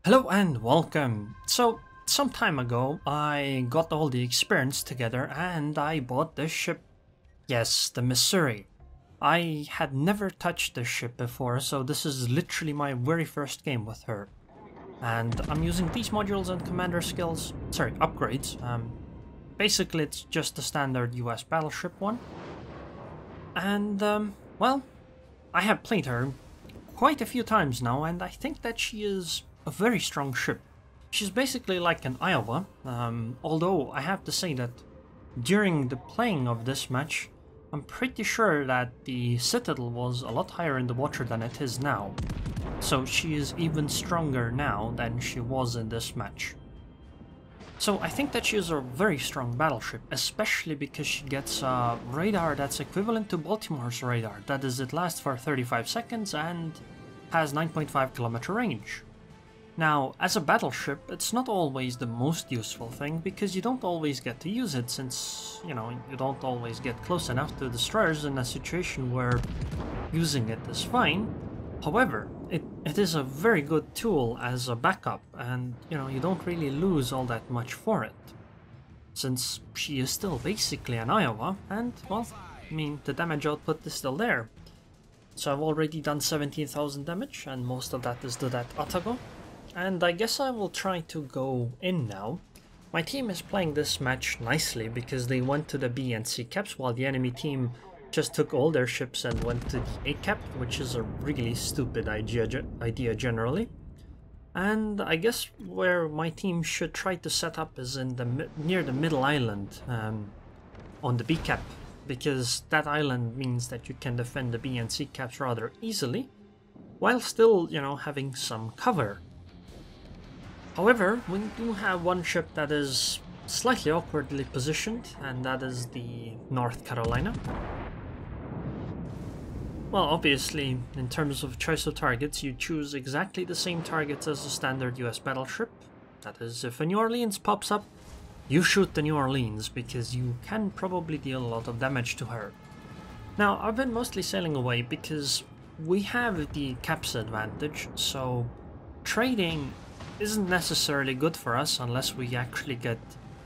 Hello and welcome. So, some time ago I got all the experience together and I bought this ship. Yes, the Missouri. I had never touched this ship before, so this is literally my very first game with her. And I'm using these modules and commander skills, upgrades. Basically it's just the standard US Battleship one. And, well, I have played her quite a few times now, and I think that she is a very strong ship. She's basically like an Iowa, although I have to say that during the playing of this match, I'm pretty sure that the Citadel was a lot higher in the water than it is now. So she is even stronger now than she was in this match. So I think that she is a very strong battleship, especially because she gets a radar that's equivalent to Baltimore's radar. That is, it lasts for 35 seconds and has 9.5 kilometer range. Now, as a battleship, it's not always the most useful thing, because you don't always get to use it, since, you don't always get close enough to destroyers in a situation where using it is fine. However, it is a very good tool as a backup, and, you don't really lose all that much for it. Since she is still basically an Iowa, and, well, I mean, the damage output is still there. So I've already done 17,000 damage, and most of that is to that Atago. And I guess I will try to go in now. My team is playing this match nicely because they went to the B and C caps, while the enemy team just took all their ships and went to the A cap, which is a really stupid idea generally. And I guess where my team should try to set up is in the near the middle island on the B cap, because that island means that you can defend the B and C caps rather easily, while still, having some cover. However, we do have one ship that is slightly awkwardly positioned, and that is the North Carolina. Well, obviously, in terms of choice of targets, you choose exactly the same targets as a standard US battleship. That is, if a New Orleans pops up, you shoot the New Orleans, because you can probably deal a lot of damage to her. Now, I've been mostly sailing away because we have the caps advantage, so trading isn't necessarily good for us unless we actually get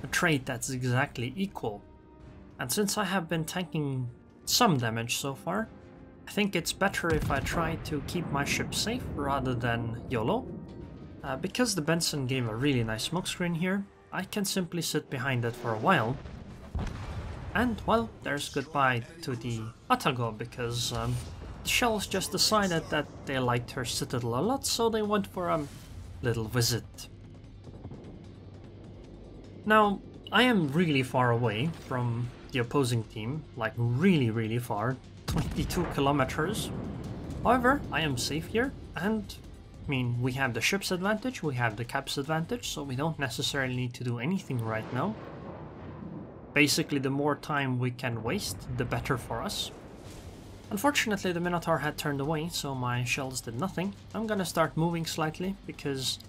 a trade that's exactly equal. And since I have been tanking some damage so far, I think it's better if I try to keep my ship safe rather than YOLO. Because the Benson gave a really nice smokescreen here, I can simply sit behind it for a while. And, well, there's goodbye to the Atago, because the shells just decided that they liked her Citadel a lot, so they went for a little visit. Now, I am really far away from the opposing team, like really far, 22 kilometers. However, I am safe here, and I mean, we have the ship's advantage, we have the caps advantage, so we don't necessarily need to do anything right now. Basically, the more time we can waste, the better for us. Unfortunately, the Minotaur had turned away, so my shells did nothing. I'm gonna start moving slightly, because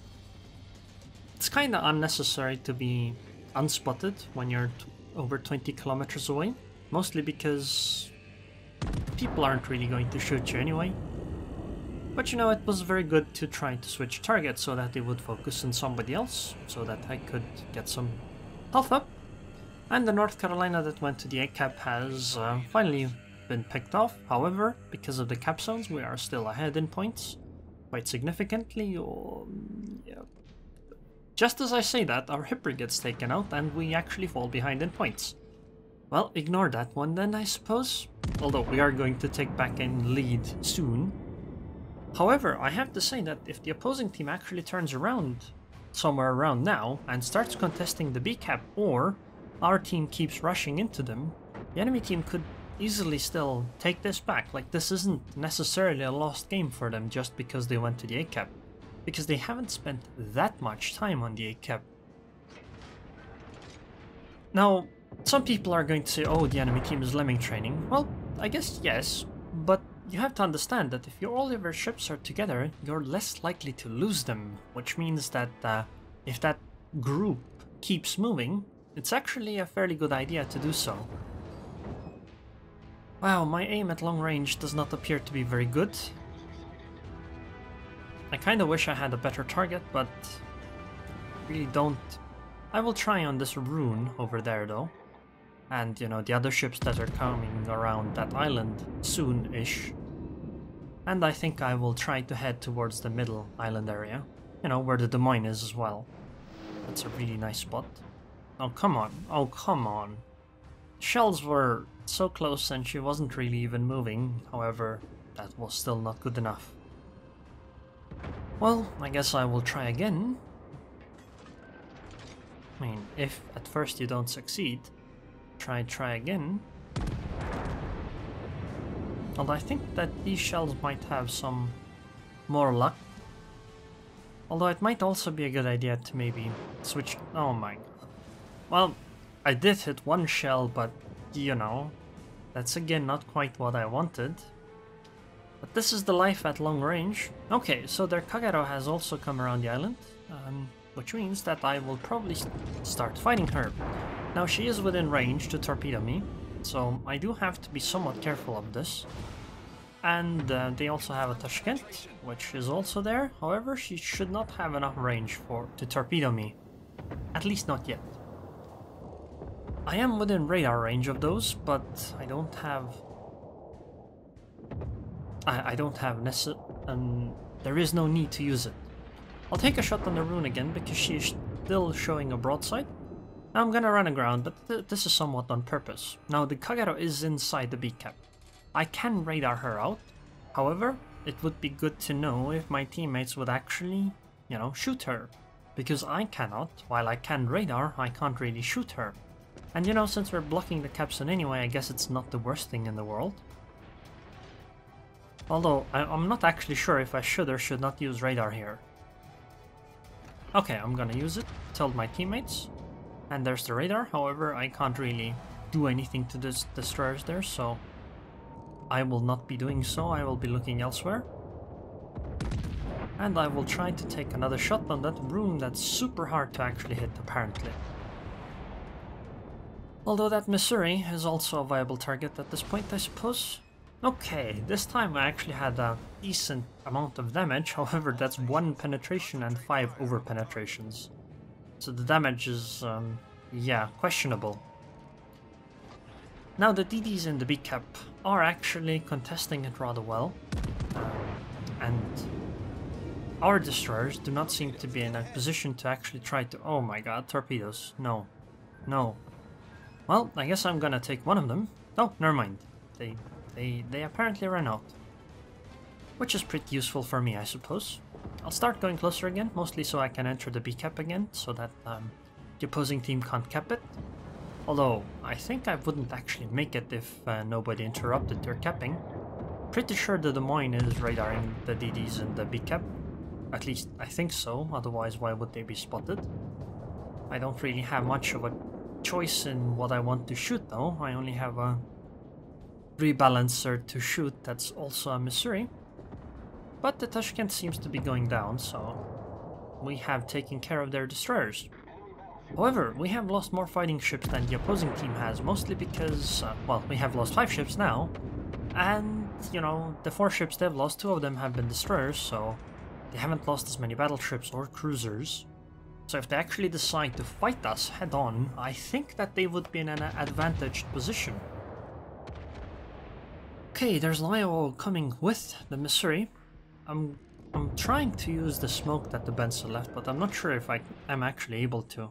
it's kinda unnecessary to be unspotted when you're over 20 kilometers away. Mostly because people aren't really going to shoot you anyway. But it was very good to try to switch targets so that they would focus on somebody else, so that I could get some health up. And the North Carolina that went to the A cap has finally been picked off. However, because of the cap zones, we are still ahead in points quite significantly. Yeah. Just as I say that, our Hipper gets taken out and we actually fall behind in points. Well, ignore that one then, I suppose, although we are going to take back in lead soon. However, I have to say that if the opposing team actually turns around somewhere around now and starts contesting the B cap, or our team keeps rushing into them, the enemy team could easily still take this back. Like, this isn't necessarily a lost game for them just because they went to the A cap, because they haven't spent that much time on the A cap. Now, some people are going to say, oh, the enemy team is lemming training. Well, I guess yes, but you have to understand that if all of your ships are together, you're less likely to lose them, which means that if that group keeps moving, it's actually a fairly good idea to do so. Wow, my aim at long range does not appear to be very good. I kinda wish I had a better target, but really don't. I will try on this Aerroon over there though. And, you know, the other ships that are coming around that island soon-ish. And I think I will try to head towards the middle island area. You know, where the Des Moines is as well. That's a really nice spot. Oh, come on. Oh, come on. Shells were so close and she wasn't really even moving. However, that was still not good enough. Well, I guess I will try again. I mean, if at first you don't succeed, try again. Although I think that these shells might have some more luck. Although it might also be a good idea to maybe switch... Oh my god. Well, I did hit one shell, but, you know, that's again not quite what I wanted. But this is the life at long range. Okay, so their Kagero has also come around the island, which means that I will probably start fighting her. Now, she is within range to torpedo me, so I do have to be somewhat careful of this. And they also have a Tashkent, which is also there. However, she should not have enough range to torpedo me. At least not yet. I am within radar range of those, but I don't have... I don't have there is no need to use it. I'll take a shot on the Aerroon again, because she is still showing a broadside. I'm gonna run aground, but this is somewhat on purpose. Now, the Kagero is inside the beak cap. I can radar her out. However, it would be good to know if my teammates would actually, you know, shoot her. Because I cannot. While I can radar, I can't really shoot her. And you know, since we're blocking the capstan anyway, I guess it's not the worst thing in the world. Although, I'm not actually sure if I should or should not use radar here. Okay, I'm gonna use it, told my teammates. And there's the radar, however, I can't really do anything to this destroyers there, so... I will not be doing so, I will be looking elsewhere. And I will try to take another shot on that Aerroon that's super hard to actually hit, apparently. Although that Missouri is also a viable target at this point, I suppose. Okay, this time I actually had a decent amount of damage, however that's 1 penetration and 5 over penetrations. So the damage is, yeah, questionable. Now the DDs in the beak cap are actually contesting it rather well. And our destroyers do not seem to be in a position to actually try to... Oh my god, torpedoes. No. No. Well, I guess I'm gonna take one of them. Oh, never mind. They apparently ran out. Which is pretty useful for me, I suppose. I'll start going closer again, mostly so I can enter the beak cap again, so that the opposing team can't cap it. Although, I think I wouldn't actually make it if nobody interrupted their capping. Pretty sure the Des Moines is radaring the DDs in the beak cap. At least, I think so, otherwise why would they be spotted? I don't really have much of a choice in what I want to shoot though. I only have a rebalancer to shoot that's also a Missouri. But the Tashkent seems to be going down, so we have taken care of their destroyers. However, we have lost more fighting ships than the opposing team has, mostly because, well, we have lost 5 ships now, and, you know, the 4 ships they've lost, 2 of them have been destroyers, so they haven't lost as many battleships or cruisers. So if they actually decide to fight us head-on, I think that they would be in an advantaged position. Okay, there's Lio coming with the Missouri. I'm trying to use the smoke that the Benson left, but I'm not sure if I'm actually able to.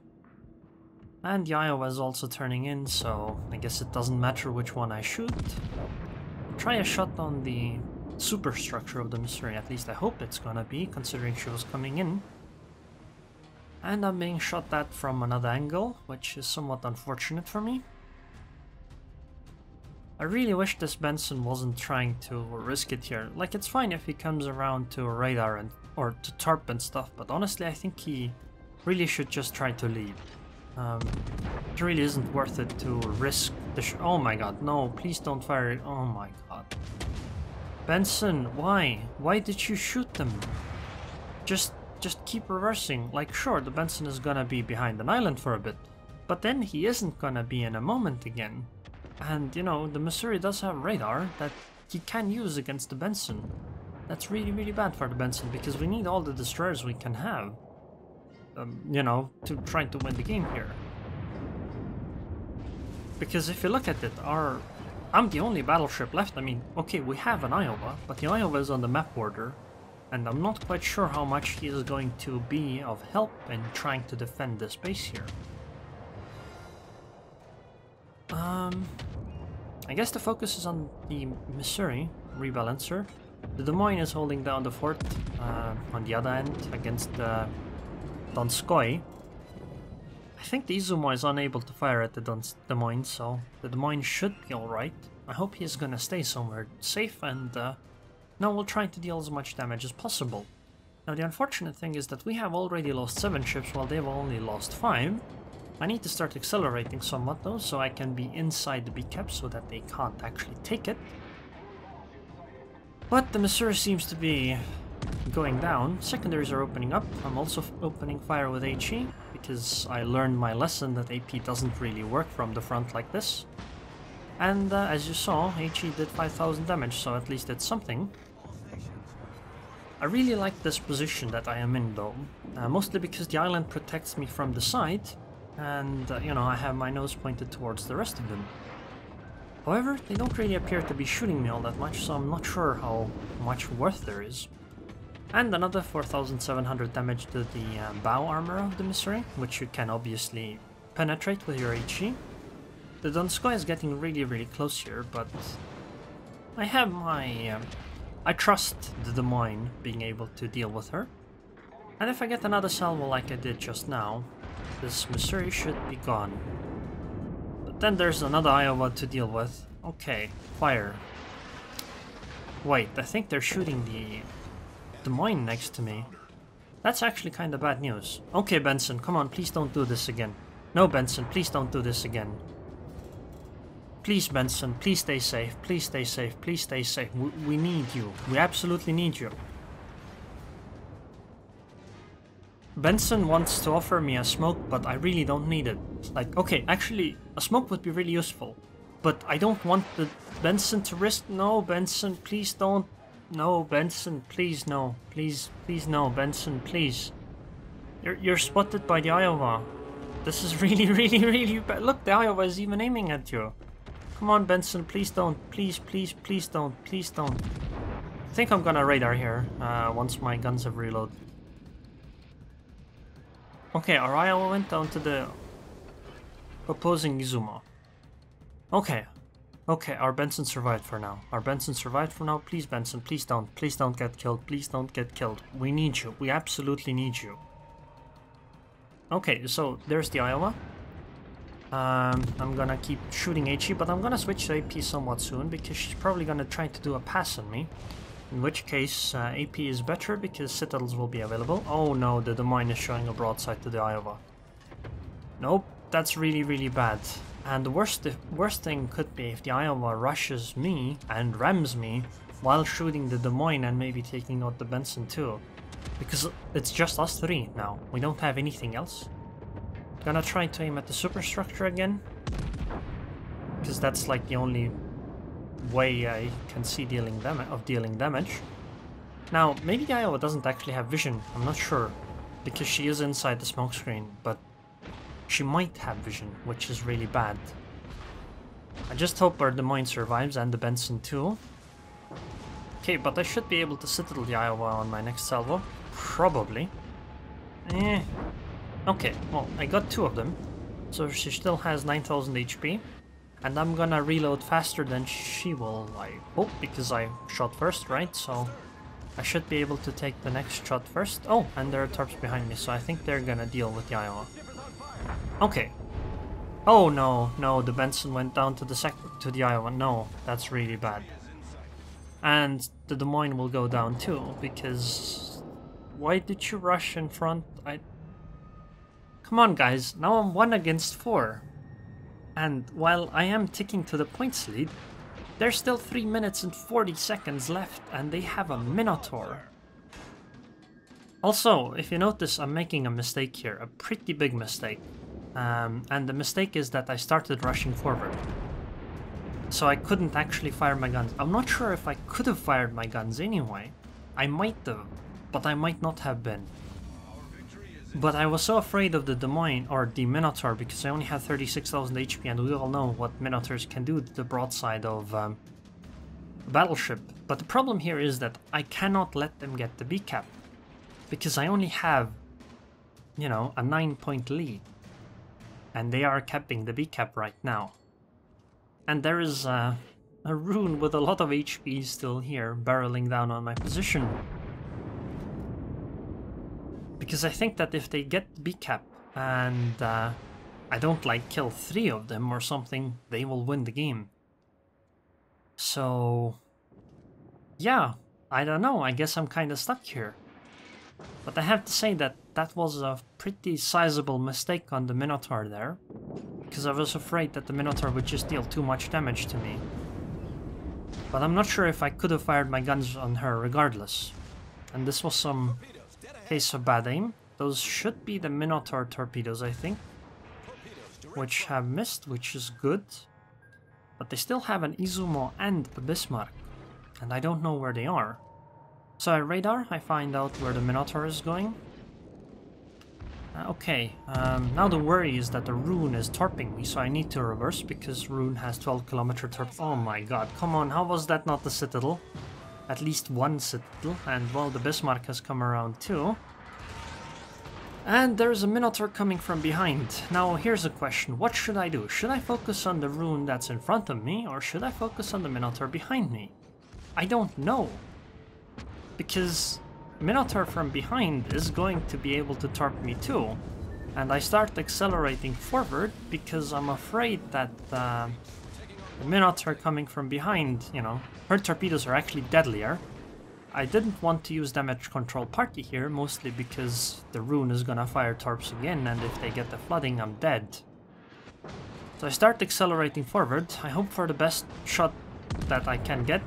And the Iowa is also turning in, so I guess it doesn't matter which one I shoot. Try a shot on the superstructure of the Missouri, at least I hope it's gonna be, considering she was coming in. And I'm being shot at from another angle, which is somewhat unfortunate for me. I really wish this Benson wasn't trying to risk it here. Like, it's fine if he comes around to a radar or to tarp and stuff, but honestly I think he really should just try to leave. It really isn't worth it to risk the oh my god, no, please don't fire it. Oh my god. Benson, why? Why did you shoot them? Just keep reversing. Like, sure, the Benson is gonna be behind an island for a bit, but then he isn't gonna be in a moment again. And, you know, the Missouri does have radar that he can use against the Benson. That's really, really bad for the Benson, because we need all the destroyers we can have, you know, to try to win the game here. Because if you look at it, I'm the only battleship left. I mean, okay, we have an Iowa, but the Iowa is on the map border, and I'm not quite sure how much he is going to be of help in trying to defend this base here. I guess the focus is on the Missouri rebalancer. The Des Moines is holding down the fort on the other end against the Donskoy. I think the Izumo is unable to fire at the Des Moines, so the Des Moines should be alright. I hope he's gonna stay somewhere safe, and now we'll try to deal as much damage as possible. Now the unfortunate thing is that we have already lost 7 ships while they've only lost 5. I need to start accelerating somewhat though, so I can be inside the beacap so that they can't actually take it. But the Missouri seems to be going down. Secondaries are opening up. I'm also opening fire with HE, because I learned my lesson that AP doesn't really work from the front like this. And as you saw, HE did 5,000 damage, so at least it's something. I really like this position that I am in though, mostly because the island protects me from the side, and you know, I have my nose pointed towards the rest of them. However, they don't really appear to be shooting me all that much, so I'm not sure how much worth there is. And another 4,700 damage to the bow armor of the Missouri, which you can obviously penetrate with your HE. The Donskoy is getting really, really close here, but I have my... I trust the Des Moines being able to deal with her. And if I get another salvo like I did just now, this Missouri should be gone. But then there's another Iowa to deal with. Okay, fire. Wait, I think they're shooting the Des Moines next to me. That's actually kind of bad news. Okay, Benson, come on, please don't do this again. No, Benson, please don't do this again. Please, Benson, please stay safe, please stay safe, please stay safe. We need you. We absolutely need you. Benson wants to offer me a smoke, but I really don't need it. Like, okay, actually, a smoke would be really useful. But I don't want the Benson to risk... No, Benson, please don't. No, Benson, please no. Please, please no, Benson, please. You're spotted by the Iowa. This is really, really, really bad. Look, the Iowa is even aiming at you. Come on, Benson, please don't. Please, please, please don't. Please don't. I think I'm gonna radar here, once my guns have reloaded. Okay, our Iowa went down to the opposing Izumo. Okay. Okay, our Benson survived for now. Our Benson survived for now. Please, Benson, please don't. Please don't get killed. Please don't get killed. We need you. We absolutely need you. Okay, so there's the Iowa. I'm gonna keep shooting HE, but I'm gonna switch to AP somewhat soon, because she's probably gonna try to do a pass on me. In which case, AP is better, because citadels will be available. Oh no, the Des Moines is showing a broadside to the Iowa. Nope, that's really, really bad. And the worst thing could be if the Iowa rushes me and rams me while shooting the Des Moines and maybe taking out the Benson too. Because it's just us 3 now. We don't have anything else. Gonna try to aim at the superstructure again, because that's like the only way I can see dealing damage. Now, maybe the Iowa doesn't actually have vision, I'm not sure, because she is inside the smoke screen, but she might have vision, which is really bad. I just hope our Des Moines survives, and the Benson too. Okay, but I should be able to citadel the Iowa on my next salvo. Probably. Okay, well, I got 2 of them, so she still has 9,000 HP, and I'm gonna reload faster than she will, I hope, because I shot first, right? So I should be able to take the next shot first. Oh, and there are torps behind me, so I think they're gonna deal with the Iowa. Okay. Oh no, no, the Benson went down to the Iowa. No, that's really bad. And the Des Moines will go down too, because... Why did you rush in front? Come on, guys, now I'm 1 against 4. And while I am ticking to the points lead, there's still 3 minutes and 40 seconds left, and they have a Minotaur. Also, if you notice, I'm making a mistake here, a pretty big mistake. And the mistake is that I started rushing forward. So I couldn't actually fire my guns. I'm not sure if I could have fired my guns anyway, I might have, but I might not have been. But I was so afraid of the Minotaur because I only have 36,000 HP, and we all know what Minotaurs can do to the broadside of a battleship. But the problem here is that I cannot let them get the B cap, because I only have, you know, a 9-point lead, and they are capping the B cap right now. And there is a Aerroon with a lot of HP still here, barreling down on my position. Because I think that if they get the B cap and I don't like kill 3 of them or something, they will win the game. So yeah, I don't know, I guess I'm kind of stuck here. But I have to say that that was a pretty sizable mistake on the Minotaur there, because I was afraid that the Minotaur would just deal too much damage to me. But I'm not sure if I could have fired my guns on her regardless. And this was some case of bad aim. Those should be the Minotaur torpedoes, I think, which have missed, which is good. But they still have an Izumo and a Bismarck, and I don't know where they are. So I radar, I find out where the Minotaur is going. Okay, now the worry is that the Aerroon is torping me, so I need to reverse because Aerroon has 12-kilometer torp. Oh my god, come on, how was that not the Citadel? At least one Citadel, and well, the Bismarck has come around too. And there's a Minotaur coming from behind. Now here's a question, what should I do? Should I focus on the Aerroon that's in front of me, or should I focus on the Minotaur behind me? I don't know. Because Minotaur from behind is going to be able to torp me too. And I start accelerating forward because I'm afraid that the Minotaur coming from behind, you know, her torpedoes are actually deadlier. I didn't want to use damage control party here, mostly because the Aerroon is gonna fire torps again, and if they get the flooding, I'm dead. So I start accelerating forward, I hope for the best shot that I can get,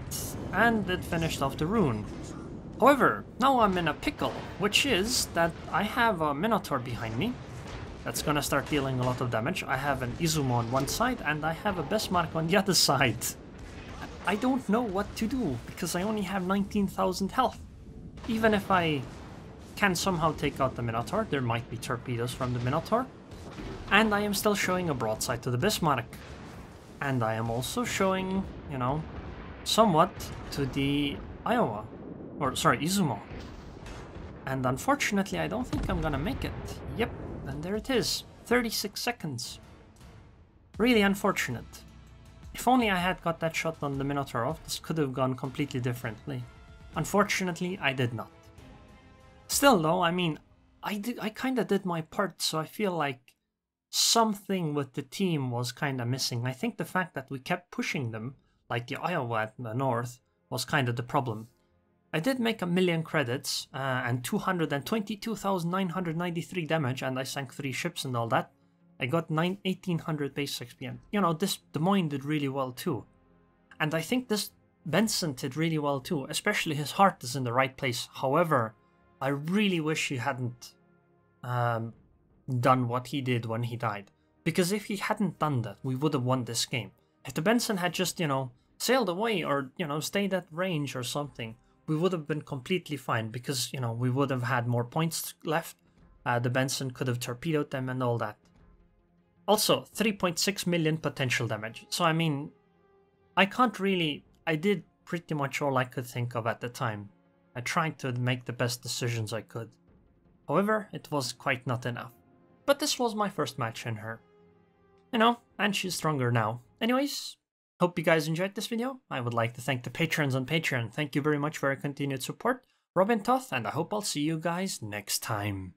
and it finished off the Aerroon. However, now I'm in a pickle, which is that I have a Minotaur behind me that's gonna start dealing a lot of damage. I have an Izumo on one side, and I have a Bismarck on the other side. I don't know what to do, because I only have 19,000 health. Even if I can somehow take out the Minotaur, there might be torpedoes from the Minotaur. And I am still showing a broadside to the Bismarck. And I am also showing, you know, somewhat to the Izumo. And unfortunately, I don't think I'm gonna make it. Yep, and there it is. 36 seconds. Really unfortunate. If only I had got that shot on the Minotaur off, this could have gone completely differently. Unfortunately, I did not. Still though, I mean, I kinda did my part, so I feel like something with the team was kinda missing. I think the fact that we kept pushing them, like the Iowa at the north, was kinda the problem. I did make 1,000,000 credits and 222,993 damage, and I sank 3 ships and all that. I got 1,800 base XP, and you know, this Des Moines did really well too. And I think this Benson did really well too, especially his heart is in the right place. However, I really wish he hadn't done what he did when he died. Because if he hadn't done that, we would have won this game. If the Benson had just, you know, sailed away or, you know, stayed at range or something, we would have been completely fine because, you know, we would have had more points left. The Benson could have torpedoed them and all that. Also, 3.6 million potential damage. So, I mean, I did pretty much all I could think of at the time. I tried to make the best decisions I could. However, it was quite not enough. But this was my first match in her. You know, and she's stronger now. Anyways, hope you guys enjoyed this video. I would like to thank the patrons on Patreon. Thank you very much for your continued support. Robin Toth, and I hope I'll see you guys next time.